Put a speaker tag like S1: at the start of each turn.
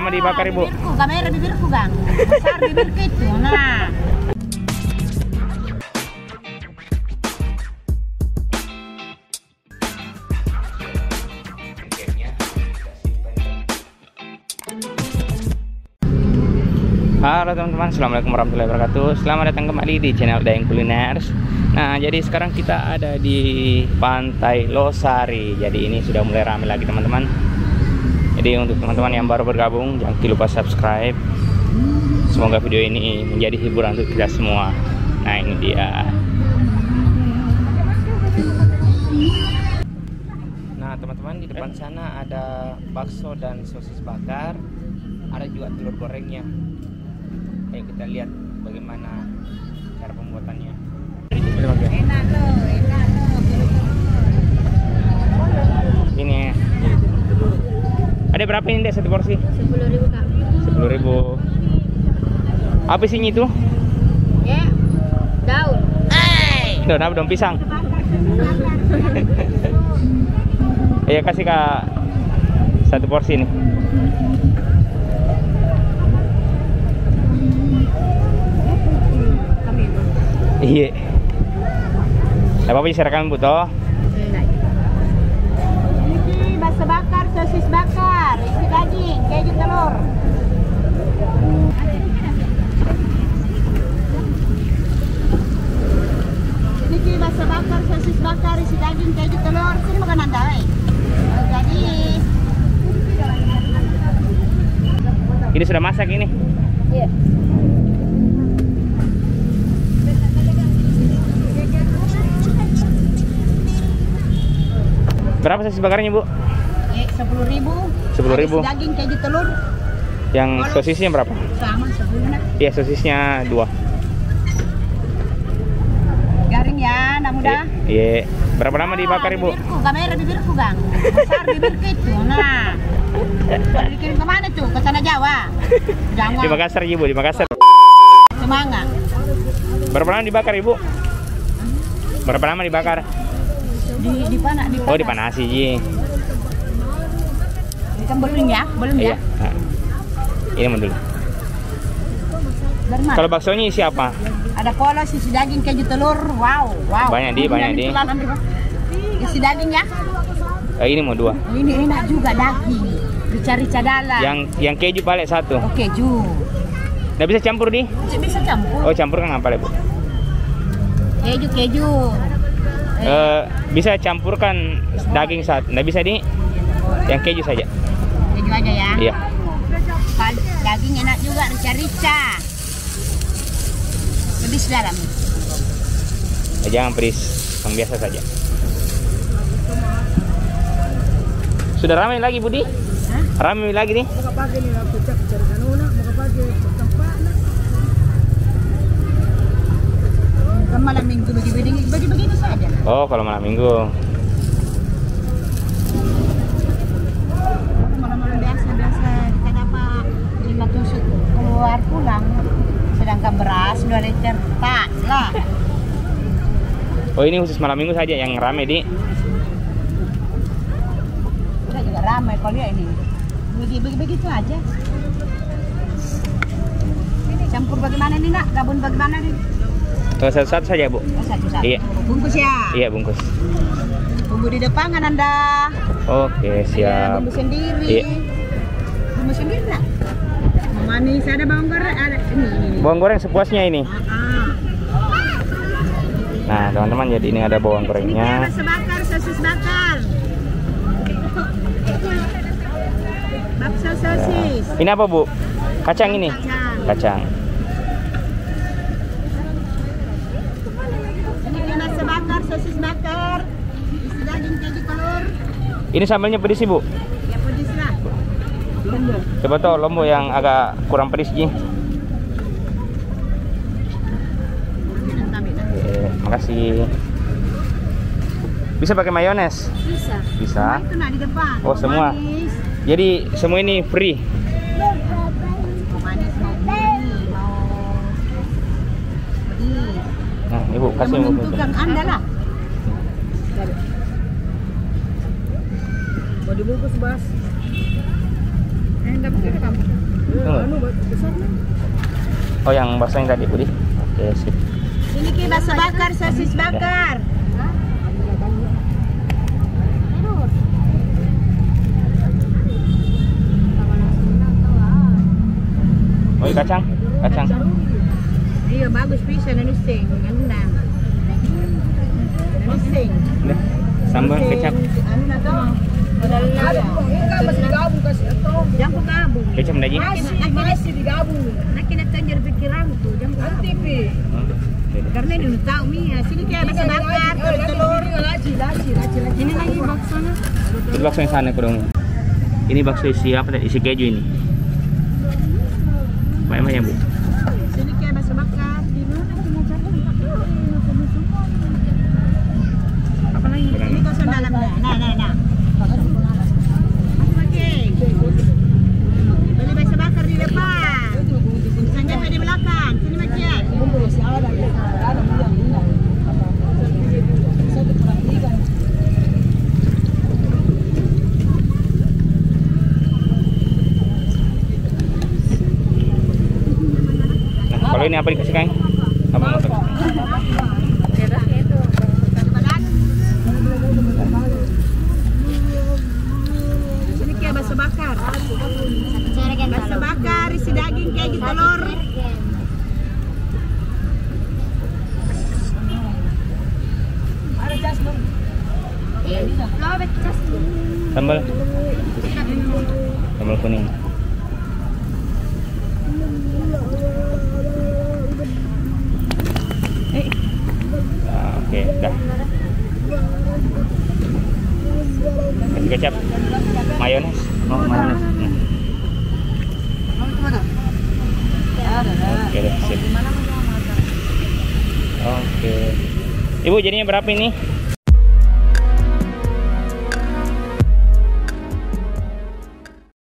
S1: lama dibakar Ibu?
S2: Bibirku, kamera bibirku Bang. Besar bibirku itu. Nah.
S1: Halo teman-teman, assalamualaikum warahmatullahi wabarakatuh. Selamat datang kembali di channel Daeng Kuliners. Nah, jadi sekarang kita ada di Pantai Losari. Jadi ini sudah mulai ramai lagi teman-teman. Jadi untuk teman-teman yang baru bergabung, jangan lupa subscribe. Semoga video ini menjadi hiburan untuk kita semua. Nah, ini dia. Nah, teman-teman, di depan sana ada bakso dan sosis bakar. Ada juga telur gorengnya. Ayo kita lihat bagaimana cara pembuatannya.
S2: Enak loh, enak loh.
S1: Ini ada berapa ini deh satu porsi?
S2: 10.000 Kak.
S1: 10.000. Apa isinya itu?
S2: Ya, daun.
S1: Daun apa? Daun pisang. Iya, kasih Kak satu porsi nih. Iya. Apa diserahkan Bu toh?
S2: Ini bakso bakar, sosis bakar, isi daging, keju telur. Ini bakso bakar, sosis bakar, isi daging, keju telur. Sini makan anda, jadi.
S1: Ini sudah masak ini.
S2: Iya.
S1: Berapa sosis bakarnya Bu?
S2: 10.000.
S1: 10.000.
S2: Daging keju telur.
S1: Yang sosisnya berapa?
S2: Sama 10.
S1: Iya, sosisnya 2.
S2: Garing ya, anak muda.
S1: Iya. Berapa lama dibakar Ibu?
S2: Bibirku, kamera bibirku Bang. Besar bibirku itu. Nah. Dikirim kemana tuh? Ke sana Jawa. Jangan.
S1: Di Makassar Ibu, di Makassar.
S2: Semangat.
S1: Berapa lama dibakar Ibu? Berapa lama dibakar?
S2: Di panas, di panas.
S1: Oh, dipanasi Ji.
S2: Kan belum ya, belum ya.
S1: Iya. Nah, ini mau dulu.
S2: Dari mana?
S1: Kalau baksonya isi apa?
S2: Ada polos, isi daging, keju telur. Wow, wow.
S1: Banyak di, banyak di.
S2: Isi daging ya.
S1: Ini mau 2.
S2: Ini enak juga daging. Rica-rica dalam.
S1: Yang keju balik 1.
S2: Oh, keju.
S1: Nggak bisa campur di?
S2: Bisa campur.
S1: Oh, campur kan apa Bu?
S2: Keju.
S1: Bisa campurkan daging 1. Nggak bisa di? Yang keju saja.
S2: Keju aja ya.
S1: Iya.
S2: Daging enak juga, rica-rica. Pedis dalam.
S1: Jangan pedis, yang biasa saja. Sudah ramai lagi Budi?
S2: Hah?
S1: Ramai lagi nih.
S2: Kan malam minggu bagi-begini saja.
S1: Oh, kalau malam minggu.
S2: Malam-malam biasa kita dapat 5 tusuk keluar pulang. Sedangkan beras 2 liter tak lah.
S1: Oh, ini khusus malam minggu saja yang ramai di.
S2: Kita juga ramai kalau ya ini. Begitu aja. Campur bagaimana nih nak? Gabung bagaimana nih?
S1: Satu-satu saja Bu.
S2: Satu-satu.
S1: Iya.
S2: Bungkus ya.
S1: Iya, bungkus.
S2: Bumbu di depan kan Anda.
S1: Oke,
S2: Ada
S1: siap.
S2: bumbu sendiri.
S1: Iya.
S2: Bumbu sendiri nak. Manis ada bawang goreng ada ini.
S1: Bawang goreng sepuasnya ini.
S2: Ah.
S1: Nah, teman-teman, jadi ini ada bawang
S2: Ini
S1: gorengnya.
S2: bakso bakar, sosis bakar. Bakso sosis.
S1: Ini apa Bu? Kacang ini?
S2: Kacang.
S1: Kacang.
S2: Ini bakso bakar, sosis bakar. Isi daging keju telur.
S1: Ini sambalnya pedis Ibu?
S2: Ya pedis lah. Lombok.
S1: Coba tuh lombok yang agak kurang pedis Ji. Makasih. Bisa pakai mayones?
S2: Bisa.
S1: Bisa.
S2: Semua itu nak di depan.
S1: Oh, semua.
S2: Manis.
S1: Jadi semua ini free.
S2: Mau manis, mau gurih, mau pedis.
S1: Nah, Ibu kasih
S2: Yang
S1: Ibu.
S2: menentukan Anda lah.
S3: Mau dibungkus Bas?
S1: Oh, yang bakso yang tadi, Budi. Oke, sip.
S2: Ini ki bakso bakar, sosis bakar.
S1: Oh, kacang. Kacang.
S2: Iya, bagus bisa nanusing, andang. Nanusing.
S1: Udah. Sambal kecap.
S2: Anu na to. Masih digabung kasih atau jangan gabung.
S1: Kecap lagi.
S2: Masih digabung. Nak kena tanjir pikiran tuh, jangan gabung. Karena ini tahu Mia, sini kayak bakso bakar, telur. Ini lagi baksonya.
S1: Itu bakso yang sana kurang. Ini bakso isi apa tadi? Isi keju ini. Banyak Bu.
S2: Sini kayak bakso bakar. Apa lagi? Ini kosong dalamnya. Nah. Oke. Beli bakso bakar di depan. Sanjang di belakang. Sini makian.
S1: Kalau ini apa dikasih Kang? Apa motor?
S2: Ini kayak bakso bakar. Bakso bakar isi daging kayak gitu telur.
S1: Sambal. Sambal kuning. Oke, dah. Kasih kecap. Mayones. Oh, mayones. Oke, deh, sip. Oke. Ibu, jadinya berapa ini?